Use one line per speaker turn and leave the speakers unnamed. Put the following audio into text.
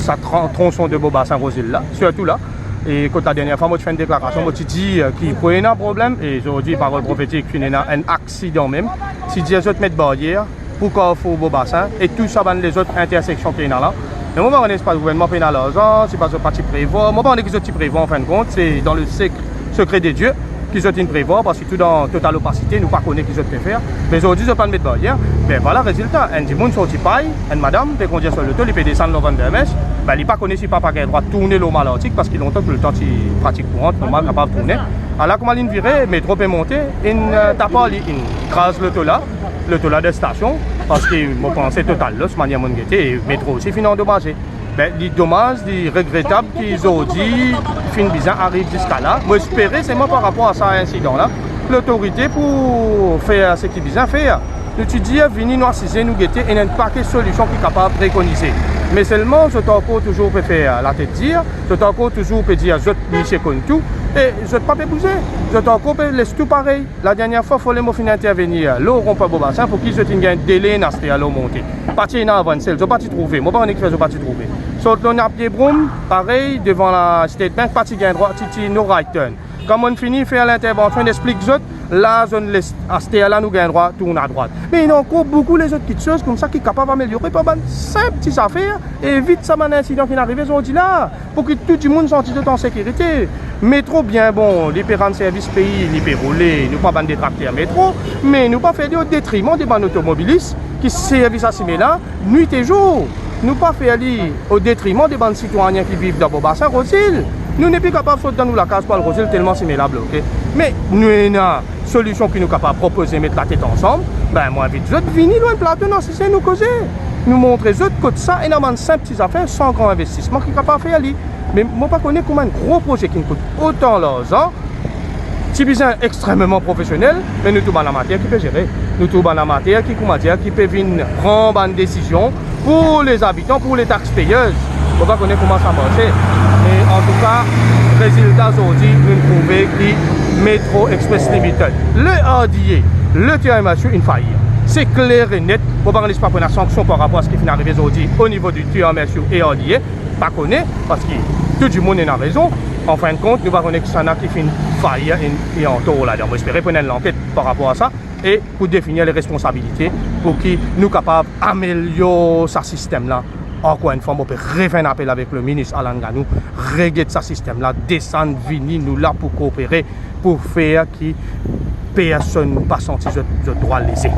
sa tronçon de Bobassin Rosil là, surtout là. Et quand la dernière fois, moi, je fais une déclaration, moi, tu dis qu'il y a un problème, et je dis parole prophétique, il y a un accident même. Si je dis mettre barrière pour qu'on fasse au bassin, et tout ça, les autres intersections qui sont là. Mais moi, je ne sais pas le gouvernement qui a l'argent, c'est pas ce parti prévoit. Moi, je ne sais pas ce prévoit en fin de compte, c'est dans le secret des dieux qu'ils ont prévoir, parce que tout dans totale opacité, nous ne connaissons pas qu'ils ont faire. Mais aujourd'hui, je ne pas mettre barrière. Mais voilà le résultat. Un monde sorti paille, une madame, dès qu'on dit sur le tour, il peut descendre le Vandermesh. Ben, il ne pas connaît si papa a le droit de tourner l'eau malartique parce qu'il a longtemps que le temps qui pratique courante, normal, capable de tourner. Alors, comment il virait, mais trop est monté, il tape, il crase le tour là de station, parce que je pensais total, là, ce manière mon guetté, et métro aussi, finit endommagé. Ben, les dommages, les regrettables qu'ils ont dit, fin bizarre arrive jusqu'à là. Moi, j'espérais, c'est moi par rapport à ça, incident-là, l'autorité pour faire ce qu'ils bizarre faire. Nous tu dis, venez nous assister, nous guetter, et il y a un paquet de solutions qui sont capables de préconiser. Mais seulement, je t'encore toujours peut faire la tête dire, je t'encore toujours peut dire, je te comme tout, et je ne peux pas bouger. Je t'encore laisse tout pareil. La dernière fois, il fallait me finir intervenir. L'eau rompt pas Bobassin pour qu'ils aient un délai dans cette l'eau montée. Parti dans avancé, je ne pas trouver. Moi, je ne vais pas trouver. Sauf que l'on a pied broum, pareil, devant la State Bank, parti gain droit, titi no right turn. Quand on finit de faire l'intervention, on explique les autres, la zone à là nous gagne droit, tourne à droite. Mais il y a encore beaucoup les autres petites choses comme ça qui sont capables d'améliorer pas mal simple petites affaires et vite ça un incident qui est arrivé aujourd'hui là pour que tout le monde sente en sécurité. Métro bien bon, les pérans de service pays, les rouler, nous pas ban des tracteurs métro, mais nous pas faire au détriment des ban automobilistes qui servent à ces là nuit et jour. Nous pas faire au détriment des bandes citoyens qui vivent dans Bobassin Rosil. Nous n'est plus capables de sauter dans nous la case pour le Rosil tellement similable, ok? Mais nous avons une solution qui nous capable de proposer, mettre la tête ensemble. Ben moi, vite, je venir loin de plateau, non, c'est nous causer. Nous montrer les autres côté ça, énormément de simples petites affaires, sans grand investissement qui est capable de faire. Mais moi, je ne connais pas comment un gros projet qui nous coûte autant l'argent. C'est bien extrêmement professionnel, mais nous trouvons la matière qui peut gérer. Nous trouvons la matière qui peut venir prendre une décision pour les habitants, pour les taxpayeurs. On va connaître comment ça marche. Et en tout cas, résultat aujourd'hui, nous trouvons que Métro Express Limited, le RDA, le TMSU, une faillite. C'est clair et net. On ne va pas prendre la sanction par rapport à ce qui est arrivé aujourd'hui au niveau du TMSU et RDA. Pas connaître, parce que tout le monde a raison. En fin de compte, nous allons connaître que ça n'a qui fait une faillite et en taux là-dedans. On va espérer prendre l'enquête par rapport à ça et pour définir les responsabilités pour qu'ils nous capables d'améliorer ce système-là. Encore une fois, on peut refaire un appel avec le ministre Alain Ganou, régler ce système-là, descendre, venir nous là pour coopérer, pour faire que personne ne pas sentir ce droit laissé.